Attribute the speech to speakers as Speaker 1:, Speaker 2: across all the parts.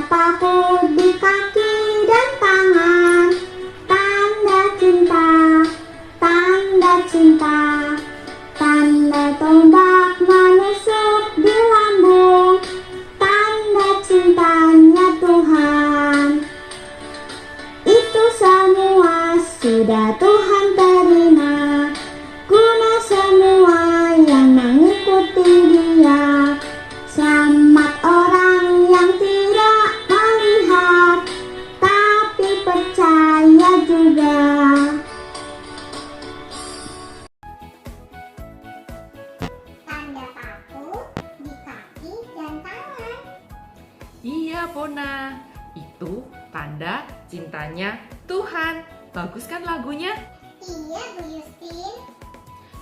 Speaker 1: paku di kaki dan tangan, tanda cinta, tanda cinta. Tanda tombak menusuk di lambung, tanda cintanya Tuhan. Itu semua sudah Tuhan terima, guna semua yang mengikuti Dia. Selamat orang yang tidak melihat, tapi percaya juga. Tanda paku di kaki dan tangan.
Speaker 2: Iya, Bona. Itu tanda cintanya Tuhan. Bagus kan lagunya?
Speaker 1: Iya, Bu Yustin.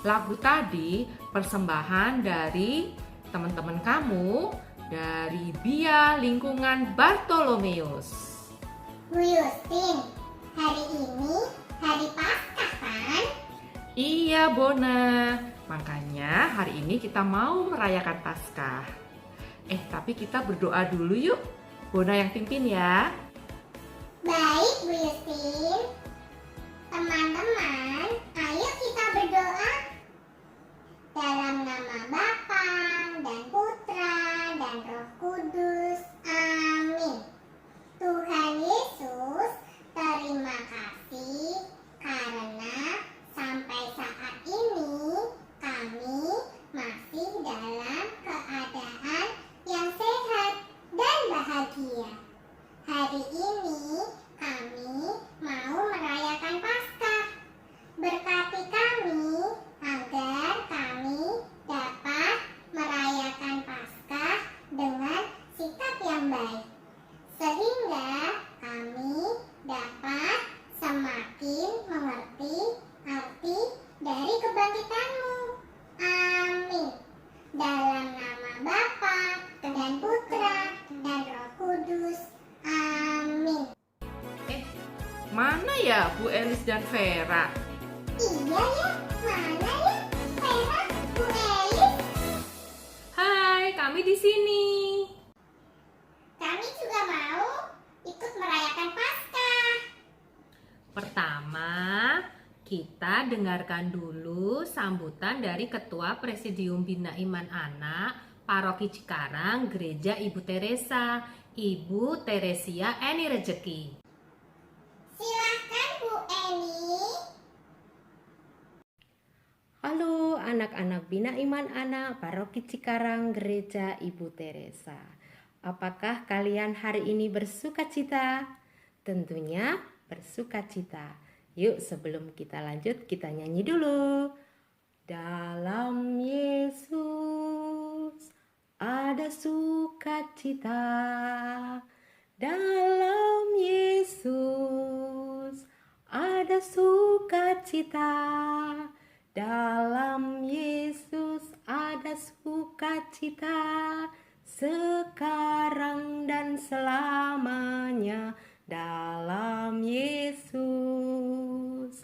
Speaker 2: Lagu tadi persembahan dari teman-teman kamu dari Bia Lingkungan Bartolomeus.
Speaker 1: Bu Yustin, hari ini hari Paskah kan?
Speaker 2: Iya, Bona. Makanya hari ini kita mau merayakan Paskah. Tapi kita berdoa dulu yuk. Bona yang pimpin ya.
Speaker 1: Baik, Bu Yustin. Teman-teman, ayo kita berdoa. Dalam nama Bapa dan Putra dan Roh Kudus. Amin. Tuhan Yesus, terima kasih karena sampai saat ini kami masih dalam keadaan yang sehat dan bahagia. Hari ini kami mau merayakan Paskah. Berkati kami agar kami dapat merayakan Paskah dengan sikap yang baik, sehingga kami dapat semakin mengerti arti dari kebangkitan-Mu. Amin. Dalam nama Bapa dan Putra dan Roh Kudus. Amin.
Speaker 2: Mana ya Bu Elis dan Vera?
Speaker 1: Iya ya, mana ya? Vera, Bu Elis.
Speaker 2: Hai, kami di sini.
Speaker 1: Kami juga mau ikut merayakan Paskah.
Speaker 2: Pertama, kita dengarkan dulu sambutan dari Ketua Presidium Bina Iman Anak Paroki Cikarang Gereja Ibu Teresa, Ibu Teresia Eni Rejeki.
Speaker 1: Silakan Bu Eni.
Speaker 3: Halo anak-anak Bina Iman Anak Paroki Cikarang Gereja Ibu Teresa. Apakah kalian hari ini bersukacita? Tentunya bersukacita. Yuk sebelum kita lanjut kita nyanyi dulu. Dalam Yesus ada sukacita. Dalam Yesus ada sukacita. Dalam Yesus ada sukacita. Sekarang dan selamanya. Dalam Yesus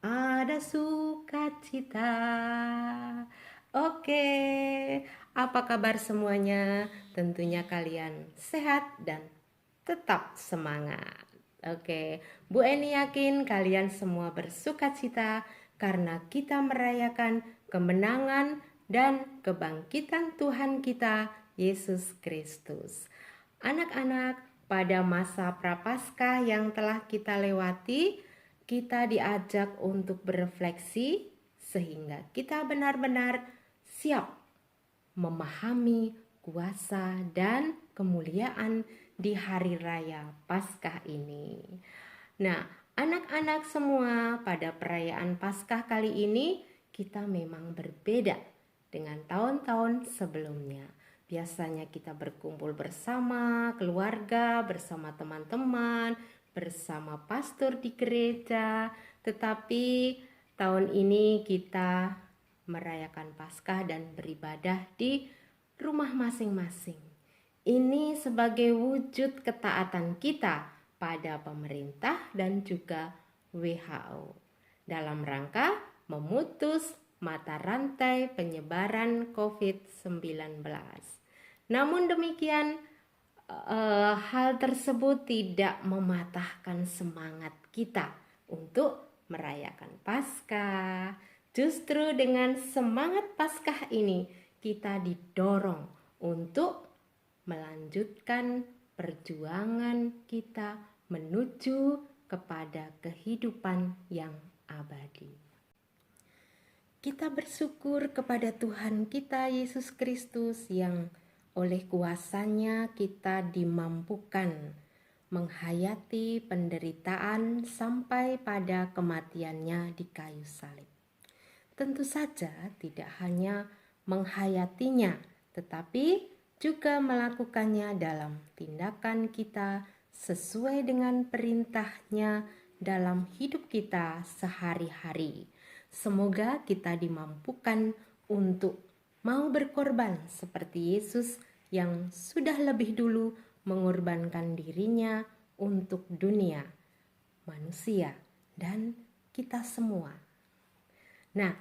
Speaker 3: ada sukacita. Oke, apa kabar semuanya? Tentunya kalian sehat dan tetap semangat. Oke, Bu Eni yakin kalian semua bersukacita karena kita merayakan kemenangan dan kebangkitan Tuhan kita, Yesus Kristus. Anak-anak, pada masa Prapaskah yang telah kita lewati, kita diajak untuk berefleksi sehingga kita benar-benar siap memahami kuasa dan kemuliaan di hari raya Paskah ini. Nah, anak-anak semua, pada perayaan Paskah kali ini kita memang berbeda dengan tahun-tahun sebelumnya. Biasanya kita berkumpul bersama keluarga, bersama teman-teman, bersama pastor di gereja. Tetapi tahun ini kita merayakan Paskah dan beribadah di rumah masing-masing. Ini sebagai wujud ketaatan kita pada pemerintah dan juga WHO dalam rangka memutus mata rantai penyebaran COVID-19. Namun demikian, hal tersebut tidak mematahkan semangat kita untuk merayakan Paskah. Justru dengan semangat Paskah ini kita didorong untuk melanjutkan perjuangan kita menuju kepada kehidupan yang abadi. Kita bersyukur kepada Tuhan kita Yesus Kristus yang oleh kuasa-Nya kita dimampukan menghayati penderitaan sampai pada kematian-Nya di kayu salib. Tentu saja tidak hanya menghayatinya, tetapi juga melakukannya dalam tindakan kita sesuai dengan perintah-Nya dalam hidup kita sehari-hari. Semoga kita dimampukan untuk mau berkorban seperti Yesus yang sudah lebih dulu mengorbankan dirinya untuk dunia, manusia, dan kita semua. Nah,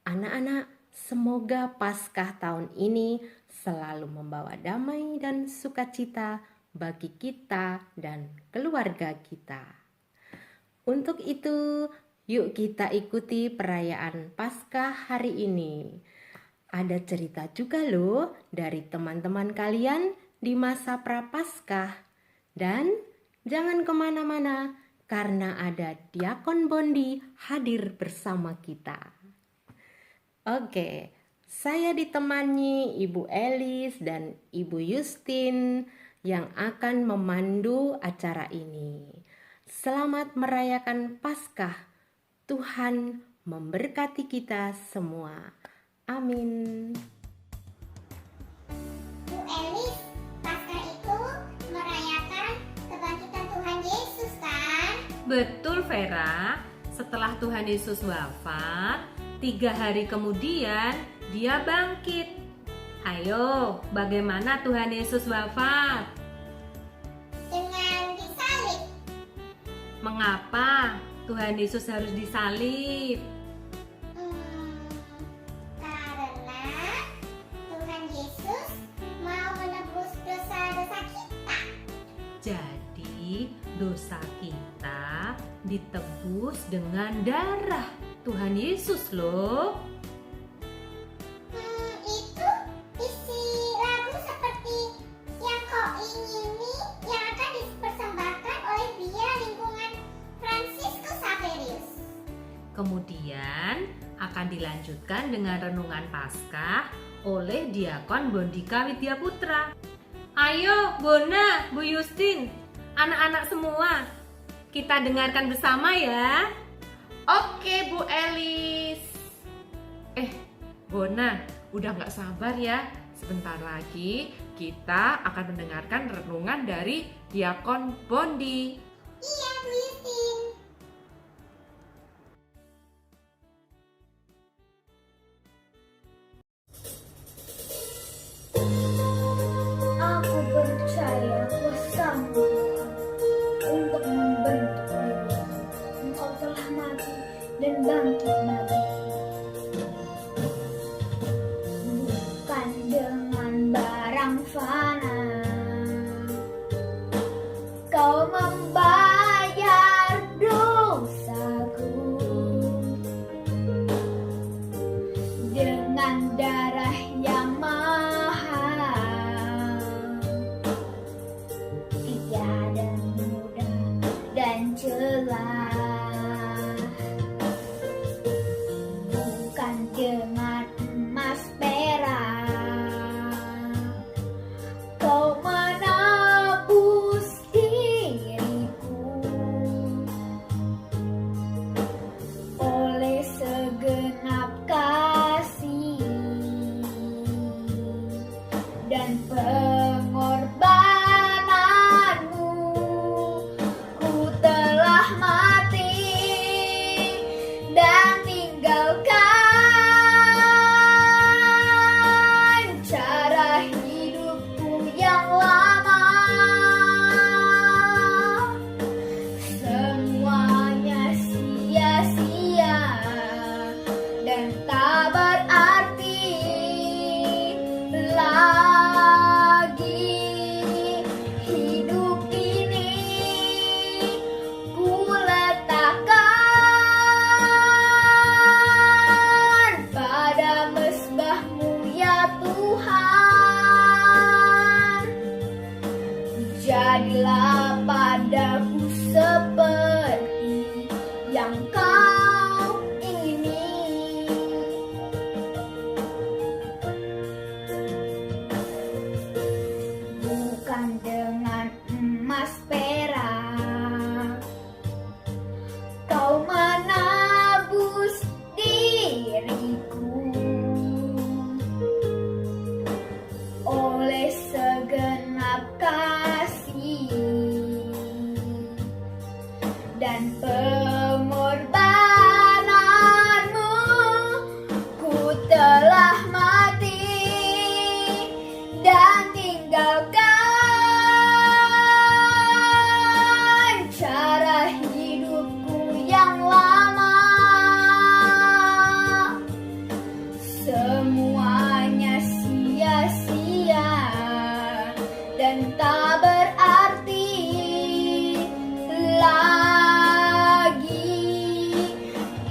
Speaker 3: anak-anak, semoga Paskah tahun ini selalu membawa damai dan sukacita bagi kita dan keluarga kita. Untuk itu, yuk kita ikuti perayaan Paskah hari ini. Ada cerita juga loh dari teman-teman kalian di masa Prapaskah. Dan jangan kemana-mana karena ada Diakon Bondi hadir bersama kita. Oke, saya ditemani Ibu Elis dan Ibu Justin yang akan memandu acara ini. Selamat merayakan Paskah. Tuhan memberkati kita semua. Amin.
Speaker 1: Bu Elis, Paskah itu merayakan kebangkitan Tuhan Yesus kan?
Speaker 2: Betul Vera, setelah Tuhan Yesus wafat, 3 hari kemudian dia bangkit. Ayo, bagaimana Tuhan Yesus wafat?
Speaker 1: Dengan disalib.
Speaker 2: Mengapa Tuhan Yesus harus disalib?
Speaker 1: Karena Tuhan Yesus mau menebus dosa-dosa kita.
Speaker 2: Jadi dosa kita ditebus dengan darah Tuhan Yesus loh.
Speaker 1: Itu isi lagu seperti yang kau ingini yang akan dipersembahkan oleh Bia Lingkungan Franciscus Saverius.
Speaker 2: Kemudian akan dilanjutkan dengan renungan Paskah oleh Diakon Bondika Widyaputra. Ayo Bona, Bu Justin, anak-anak semua, kita dengarkan bersama ya. Oke Bu Elis. Bona, udah gak sabar ya. Sebentar lagi kita akan mendengarkan renungan dari Diakon Bondi.
Speaker 1: Iya, Bu Justin.
Speaker 4: Aku percaya kuasamu untuk membentuk diri. Engkau telah mati dan bangkit lagi. Bukan dengan barang fana. Kau membayar dosaku dengan darah yang mahal. Tiada mudah dan celah.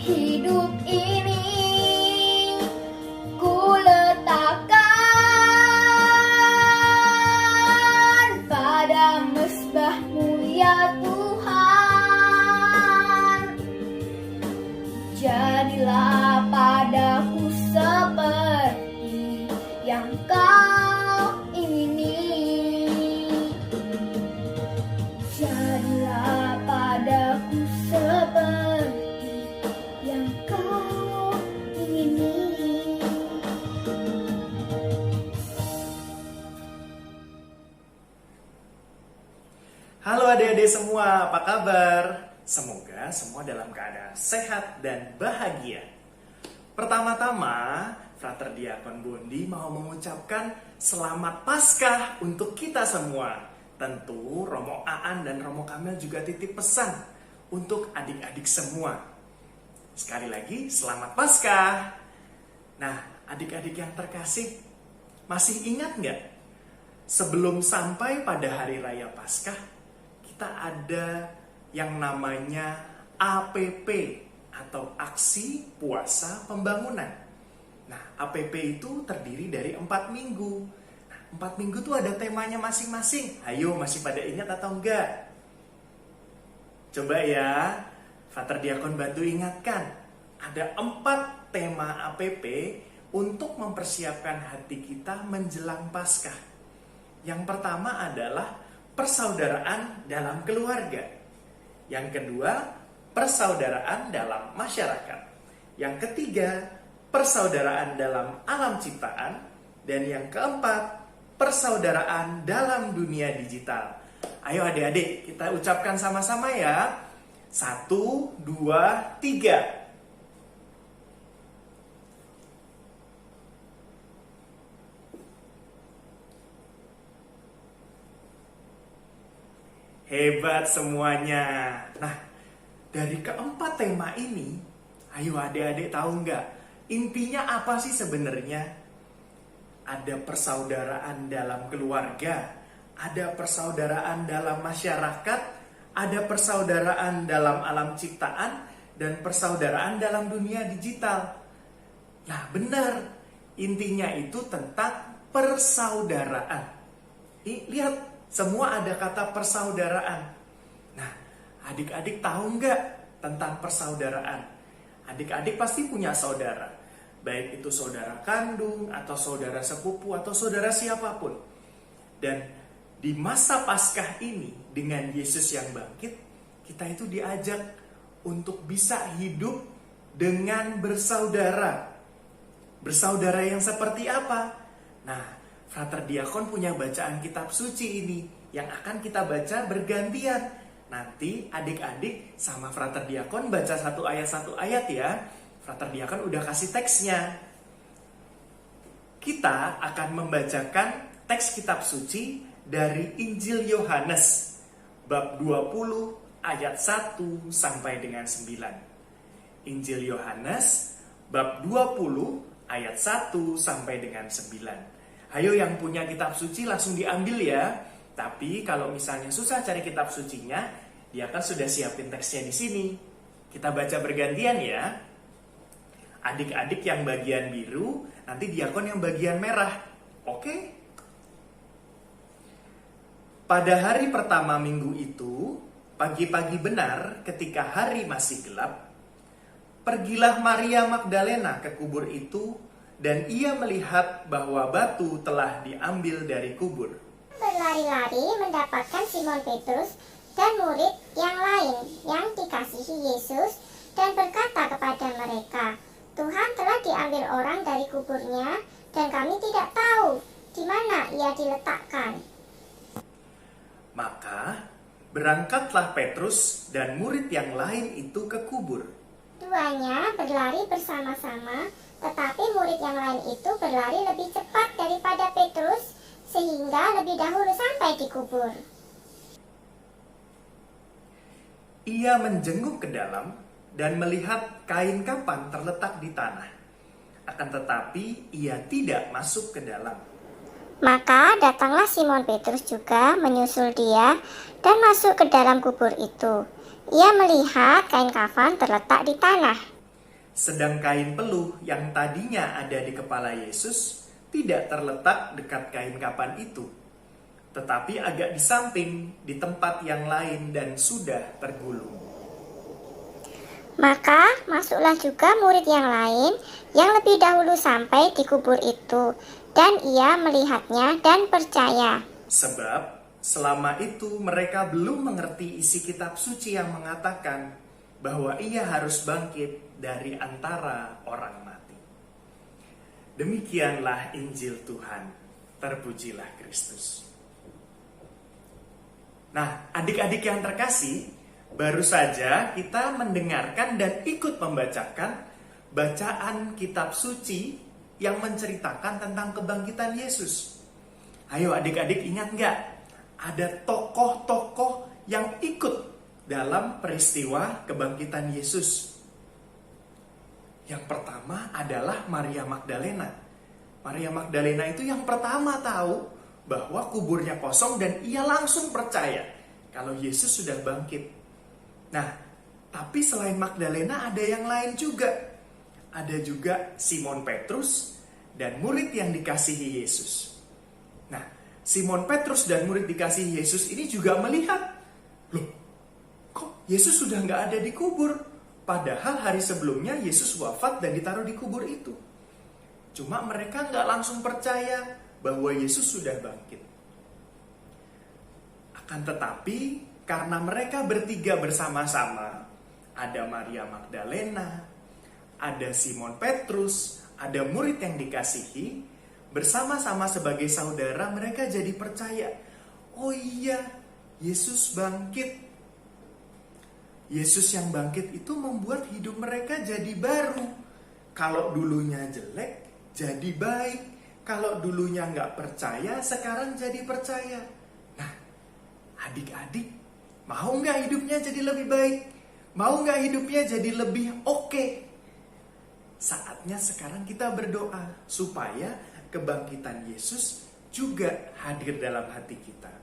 Speaker 4: hidup ini ku letakkan pada mesbah-Mu ya Tuhan. Jadilah padaku seperti yang Kau ingini. Jadilah padaku seperti yang Kau ingini.
Speaker 5: Halo adik-adik semua, apa kabar? Semoga semua dalam keadaan sehat dan bahagia. Pertama-tama, Frater Diakon Bondi mau mengucapkan selamat Paskah untuk kita semua. Tentu Romo Aan dan Romo Kamil juga titip pesan untuk adik-adik semua. Sekali lagi, selamat Paskah. Nah, adik-adik yang terkasih, masih ingat nggak? Sebelum sampai pada hari raya Paskah, kita ada yang namanya APP atau Aksi Puasa Pembangunan. Nah, APP itu terdiri dari 4 minggu. Nah, 4 minggu itu ada temanya masing-masing. Ayo, masih pada ingat atau enggak? Coba ya, Frater Diakon bantu ingatkan. Ada 4 tema APP untuk mempersiapkan hati kita menjelang Paskah. Yang pertama adalah persaudaraan dalam keluarga. Yang kedua, persaudaraan dalam masyarakat. Yang ketiga, persaudaraan dalam alam ciptaan. Dan yang keempat, persaudaraan dalam dunia digital. Ayo adik-adik, kita ucapkan sama-sama ya. 1, 2, 3. Hebat semuanya. Nah, dari keempat tema ini, ayo adik-adik tahu nggak? Intinya apa sih sebenarnya? Ada persaudaraan dalam keluarga, ada persaudaraan dalam masyarakat, ada persaudaraan dalam alam ciptaan, dan persaudaraan dalam dunia digital. Nah, benar. Intinya itu tentang persaudaraan. Lihat. Semua ada kata persaudaraan. Nah, adik-adik tahu nggak tentang persaudaraan? Adik-adik pasti punya saudara. Baik itu saudara kandung, atau saudara sepupu, atau saudara siapapun. Dan di masa Paskah ini, dengan Yesus yang bangkit, kita itu diajak untuk bisa hidup dengan bersaudara. Bersaudara yang seperti apa? Nah, Frater Diakon punya bacaan kitab suci ini yang akan kita baca bergantian. Nanti adik-adik sama Frater Diakon baca satu ayat ya. Frater Diakon udah kasih teksnya. Kita akan membacakan teks kitab suci dari Injil Yohanes bab 20 ayat 1 sampai dengan 9. Injil Yohanes bab 20 ayat 1 sampai dengan 9. Ayo yang punya kitab suci langsung diambil ya. Tapi kalau misalnya susah cari kitab sucinya, dia kan sudah siapin teksnya di sini. Kita baca bergantian ya. Adik-adik yang bagian biru, nanti diakon yang bagian merah. Oke? Pada hari pertama minggu itu, pagi-pagi benar ketika hari masih gelap, pergilah Maria Magdalena ke kubur itu, dan ia melihat bahwa batu telah diambil dari kubur.
Speaker 1: Berlari-lari mendapatkan Simon Petrus dan murid yang lain yang dikasihi Yesus dan berkata kepada mereka, Tuhan telah diambil orang dari kuburnya dan kami tidak tahu di mana ia diletakkan.
Speaker 5: Maka berangkatlah Petrus dan murid yang lain itu ke kubur.
Speaker 1: Duanya berlari bersama-sama, tetapi murid yang lain itu berlari lebih cepat daripada Petrus, sehingga lebih dahulu sampai di kubur.
Speaker 5: Ia menjenguk ke dalam dan melihat kain kafan terletak di tanah. Akan tetapi ia tidak masuk ke dalam.
Speaker 1: Maka datanglah Simon Petrus juga menyusul dia dan masuk ke dalam kubur itu. Ia melihat kain kafan terletak di tanah.
Speaker 5: Sedang kain peluh yang tadinya ada di kepala Yesus tidak terletak dekat kain kapan itu, tetapi agak di samping, di tempat yang lain dan sudah tergulung.
Speaker 1: Maka masuklah juga murid yang lain yang lebih dahulu sampai di kubur itu, dan ia melihatnya dan percaya.
Speaker 5: Sebab selama itu mereka belum mengerti isi kitab suci yang mengatakan bahwa ia harus bangkit dari antara orang mati. Demikianlah Injil Tuhan. Terpujilah Kristus. Nah, adik-adik yang terkasih, baru saja kita mendengarkan dan ikut membacakan bacaan kitab suci yang menceritakan tentang kebangkitan Yesus. Ayo adik-adik, ingat nggak? Ada tokoh-tokoh yang ikut dalam peristiwa kebangkitan Yesus. Yang pertama adalah Maria Magdalena. Maria Magdalena itu yang pertama tahu bahwa kuburnya kosong dan ia langsung percaya kalau Yesus sudah bangkit. Nah, tapi selain Magdalena ada yang lain juga. Ada juga Simon Petrus dan murid yang dikasihi Yesus. Nah, Simon Petrus dan murid dikasihi Yesus ini juga melihat, loh, kok Yesus sudah nggak ada di kubur? Padahal hari sebelumnya Yesus wafat dan ditaruh di kubur itu. Cuma mereka nggak langsung percaya bahwa Yesus sudah bangkit. Akan tetapi, karena mereka bertiga bersama-sama, ada Maria Magdalena, ada Simon Petrus, ada murid yang dikasihi, bersama-sama sebagai saudara mereka jadi percaya, oh iya, Yesus bangkit. Yesus yang bangkit itu membuat hidup mereka jadi baru. Kalau dulunya jelek, jadi baik. Kalau dulunya nggak percaya, sekarang jadi percaya. Nah, adik-adik, mau nggak hidupnya jadi lebih baik? Mau nggak hidupnya jadi lebih oke? Saatnya sekarang kita berdoa supaya kebangkitan Yesus juga hadir dalam hati kita.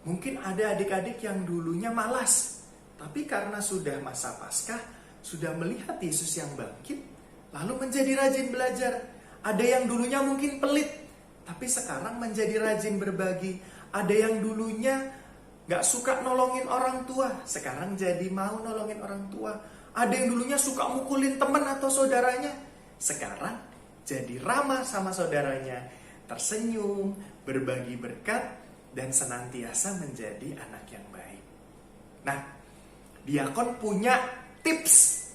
Speaker 5: Mungkin ada adik-adik yang dulunya malas, tapi karena sudah masa Paskah, sudah melihat Yesus yang bangkit, lalu menjadi rajin belajar. Ada yang dulunya mungkin pelit, tapi sekarang menjadi rajin berbagi. Ada yang dulunya gak suka nolongin orang tua, sekarang jadi mau nolongin orang tua. Ada yang dulunya suka mukulin teman atau saudaranya, sekarang jadi ramah sama saudaranya, tersenyum, berbagi berkat, dan senantiasa menjadi anak yang baik. Nah, diakon punya tips,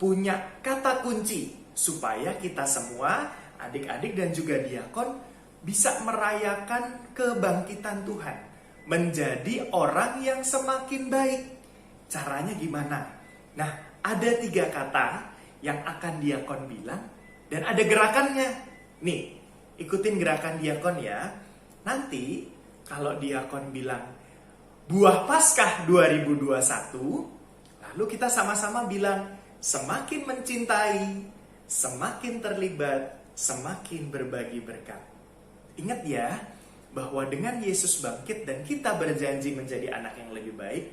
Speaker 5: punya kata kunci supaya kita semua, adik-adik dan juga diakon, bisa merayakan kebangkitan Tuhan, menjadi orang yang semakin baik. Caranya gimana? Nah, ada 3 kata yang akan diakon bilang dan ada gerakannya. Nih, ikutin gerakan diakon ya. Nanti kalau diakon bilang Buah Paskah 2021, lalu kita sama-sama bilang semakin mencintai, semakin terlibat, semakin berbagi berkat. Ingat ya, bahwa dengan Yesus bangkit dan kita berjanji menjadi anak yang lebih baik,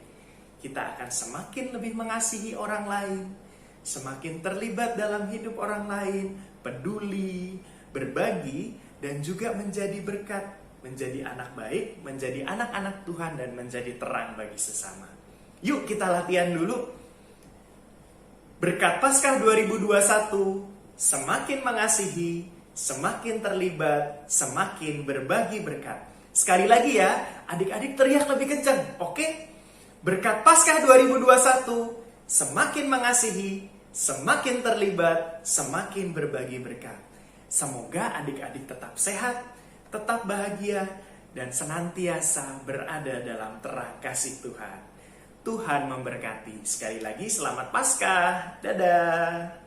Speaker 5: kita akan semakin lebih mengasihi orang lain, semakin terlibat dalam hidup orang lain, peduli, berbagi, dan juga menjadi berkat, menjadi anak baik, menjadi anak-anak Tuhan, dan menjadi terang bagi sesama. Yuk kita latihan dulu. Berkat Paskah 2021, semakin mengasihi, semakin terlibat, semakin berbagi berkat. Sekali lagi ya, adik-adik teriak lebih kencang, oke? Berkat Paskah 2021, semakin mengasihi, semakin terlibat, semakin berbagi berkat. Semoga adik-adik tetap sehat, tetap bahagia, dan senantiasa berada dalam terang kasih Tuhan. Tuhan memberkati. Sekali lagi selamat Paskah. Dadah.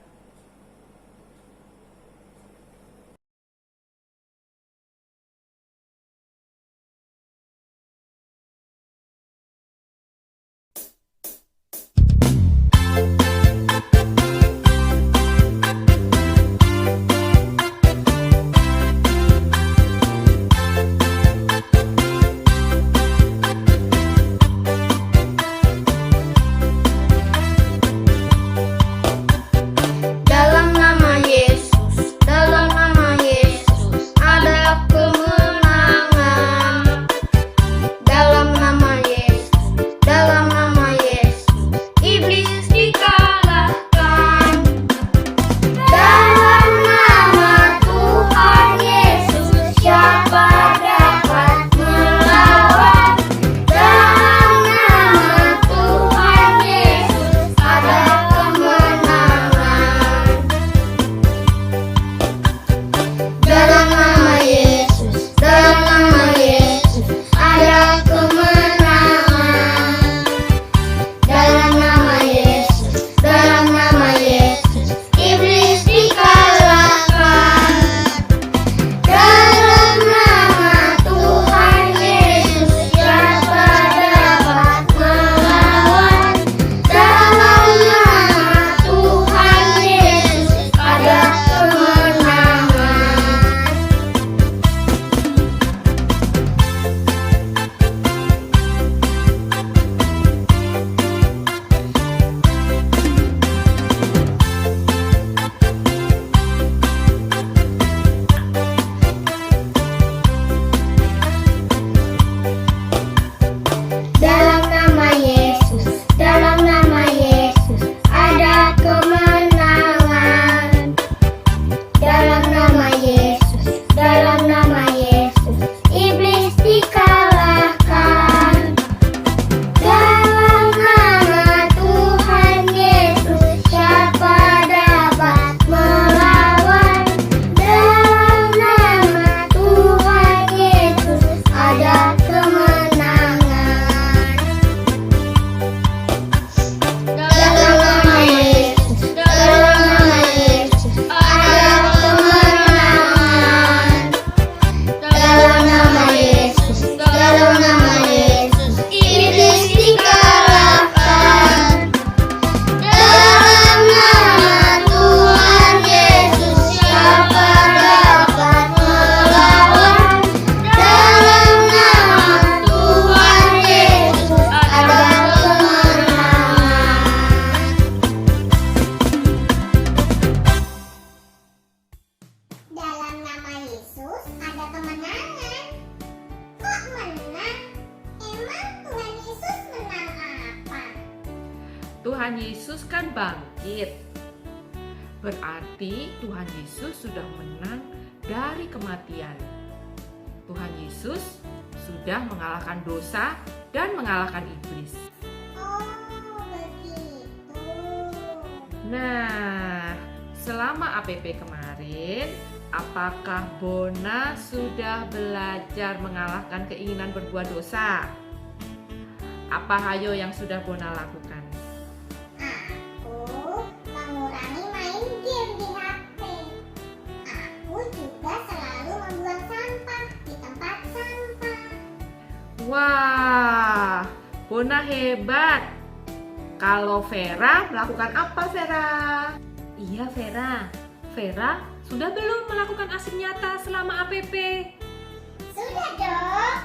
Speaker 2: Tuhan Yesus kan bangkit. Berarti Tuhan Yesus sudah menang dari kematian. Tuhan Yesus sudah mengalahkan dosa dan mengalahkan iblis.
Speaker 1: Oh, begitu.
Speaker 2: Nah, selama APP kemarin, apakah Bona sudah belajar mengalahkan keinginan berbuat dosa? Apa hayo yang sudah Bona lakukan?
Speaker 1: Aku mengurangi main game di HP. Aku juga selalu membuang sampah di tempat sampah.
Speaker 2: Wah, Bona hebat. Kalau Vera melakukan apa, Vera?
Speaker 3: Iya Vera, Vera sudah belum melakukan aksi nyata selama APP?
Speaker 1: Sudah dong.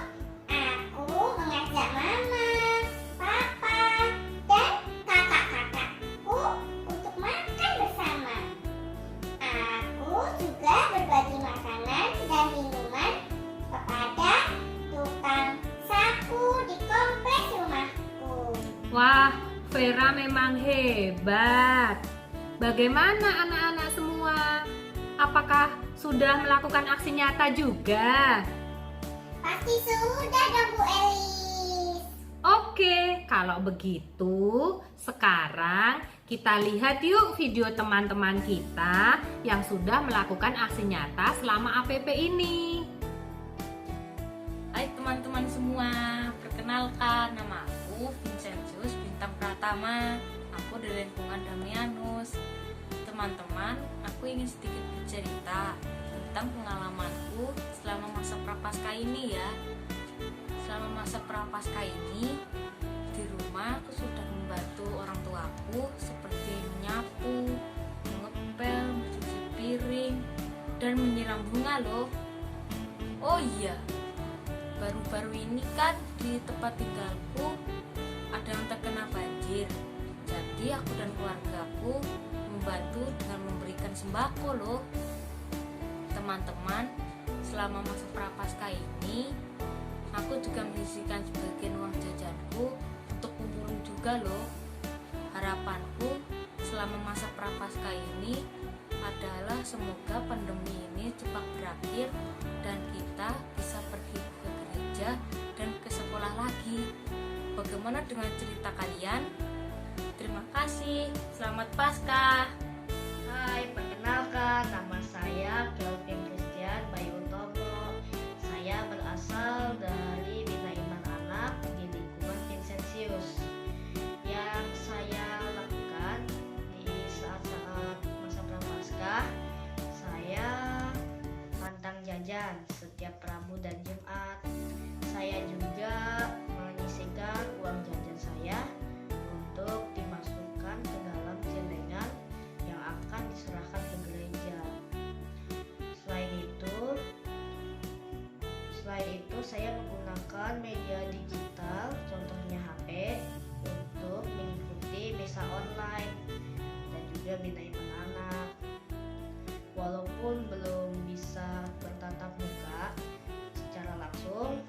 Speaker 1: Aku mengajak mama, papa, dan kakak-kakakku untuk makan bersama. Aku juga berbagi makanan dan minuman kepada tukang sapu di kompleks rumahku.
Speaker 3: Wah, Vera memang hebat. Bagaimana anak-anak semua? Apakah sudah melakukan aksi nyata juga?
Speaker 1: Pasti sudah dong Bu Elis.
Speaker 3: Oke, kalau begitu sekarang kita lihat yuk video teman-teman kita yang sudah melakukan aksi nyata selama APP ini.
Speaker 6: Hai teman-teman semua, perkenalkan nama aku Vincentius Bintang Pratama. Aku dari lingkungan Damianus. Teman-teman, aku ingin sedikit bercerita tentang pengalamanku selama masa prapaskah ini ya. Selama masa prapaskah ini, di rumah aku sudah membantu orang tuaku seperti menyapu, mengepel, mencuci piring, dan menyiram bunga loh. Oh iya, baru-baru ini kan di tempat tinggalku ada yang terkena banjir. Jadi aku dan keluargaku membantu dengan memberikan sembako loh. Teman-teman, selama masa prapaskah ini aku juga menyisihkan sebagian uang jajanku untuk kumpulin juga loh. Harapanku selama masa prapaskah ini adalah semoga pandemi ini cepat berakhir dan kita bisa pergi ke gereja dan ke sekolah lagi. Bagaimana dengan cerita kalian? Terima kasih, selamat Paskah.
Speaker 7: Hai, perkenalkan nama saya Kelvin Christian Bayu Utomo. Saya berasal dari Bina Iman Anak di lingkungan Vincentius. Yang saya lakukan di saat-saat masa prapaskah, saya pantang jajan setiap Rabu dan Jumat. Saya juga menyisihkan uang jajan saya untuk dimasukkan ke dalam celengan yang akan diserahkan ke gereja. Selain itu saya menggunakan media digital, contohnya HP, untuk mengikuti misa online dan juga Bina Iman Anak. Walaupun belum bisa bertatap muka secara langsung,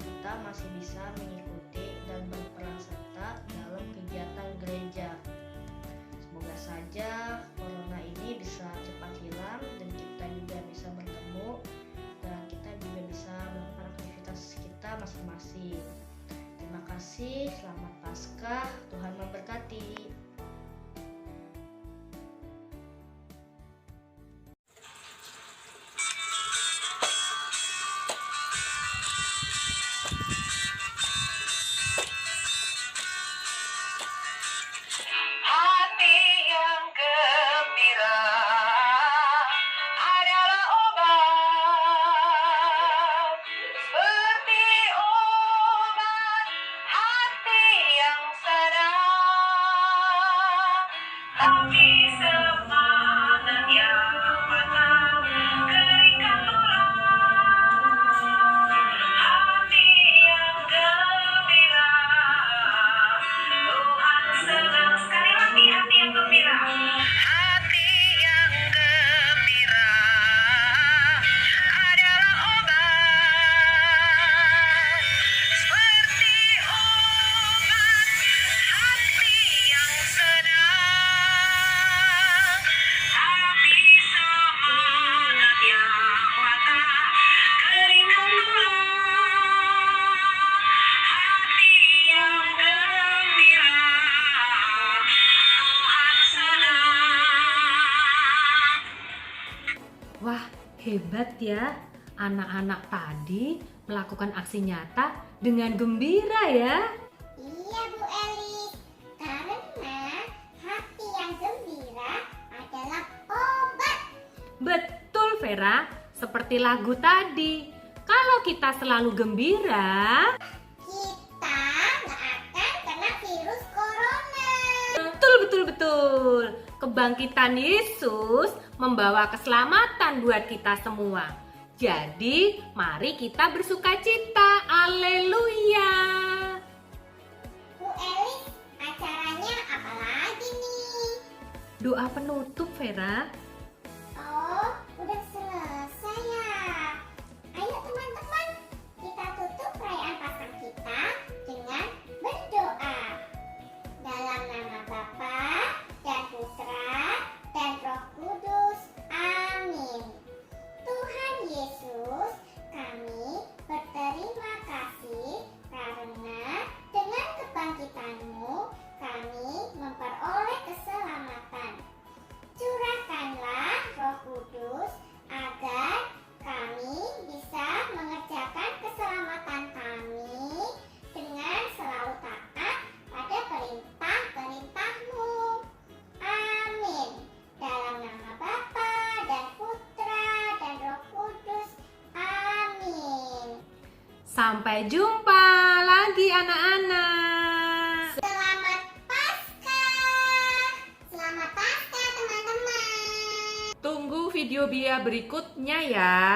Speaker 7: kita masih bisa mengikuti dan berperan serta dalam kegiatan gereja. Semoga saja corona ini bisa cepat hilang dan kita juga bisa bertemu dan kita juga bisa melakukan aktivitas kita masing-masing. Terima kasih, selamat Paskah, Tuhan memberkati.
Speaker 8: Hati yang gembira adalah obat, seperti obat hati yang sadar.
Speaker 3: Hebat ya, anak-anak tadi melakukan aksi nyata dengan gembira ya.
Speaker 1: Iya Bu Elis, karena hati yang gembira adalah obat.
Speaker 3: Betul Vera, seperti lagu tadi. Kalau kita selalu gembira,
Speaker 1: Kita nggak akan kena virus corona.
Speaker 3: betul. Kebangkitan Yesus membawa keselamatan buat kita semua. Jadi, mari kita bersukacita. Haleluya.
Speaker 1: Bu Elis, acaranya apa lagi nih?
Speaker 3: Doa penutup Vera.
Speaker 1: Oh, udah selesai ya. Ayo teman-teman, kita tutup perayaan Paskah kita dengan berdoa. Dalam nama Bapa dan Putra dan Roh Kudus. Amin. Tuhan Yesus, kami berterima kasih karena dengan kebangkitan-Mu kami memperoleh keselamatan. Curahkanlah Roh Kudus agar kami bisa mengerjakan keselamatan kami dengan selalu taat pada perintah-perintah-Mu. Amin. Dalam nama Bapa dan Putra dan Roh Kudus. Amin.
Speaker 3: Sampai jumpa lagi anak-anak.
Speaker 1: Selamat Paskah. Selamat Paskah teman-teman.
Speaker 2: Tunggu video Bia berikutnya ya.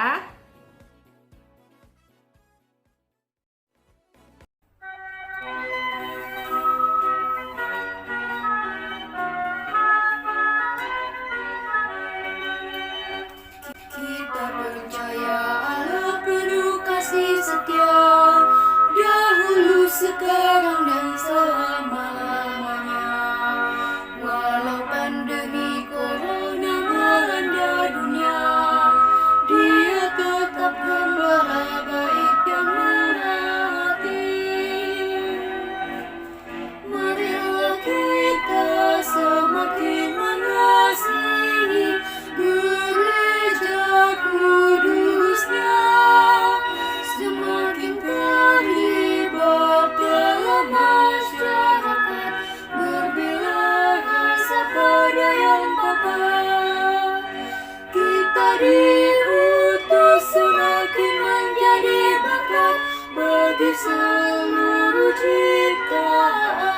Speaker 4: Kita percaya Allah penuh kasih setia, dahulu, sekarang, dan selama-lamanya. Walau pandemi corona melanda dunia, Dia tetap gembala, baik dan murah hati. Marilah kita semakin mengasihi gereja kudusnya, semakin terlibat dalam masyarakat, berbela rasa pada yang papa. Kita diutus semakin menjadi berkat bagi seluruh ciptaan.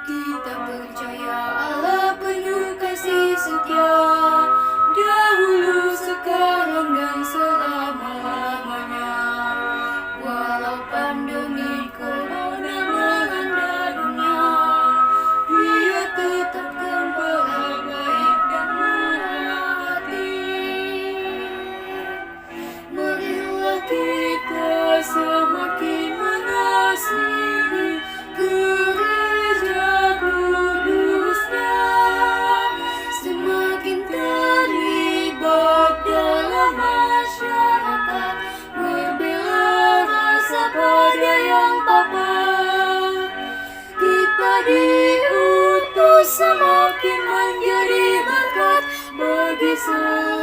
Speaker 4: Kita percaya Allah penuh kasih setia, dahulu, sekarang, dan selama-lamanya. Walau pandemi corona melanda dunia, Dia tetap gembala, baik dan murah hati. Marilah kita semakin mengasihi gereja kudusnya, semakin terlibat dalam masyarakat, berbela rasa pada yang papa. Kita diutus semakin menjadi berkat bagi seluruh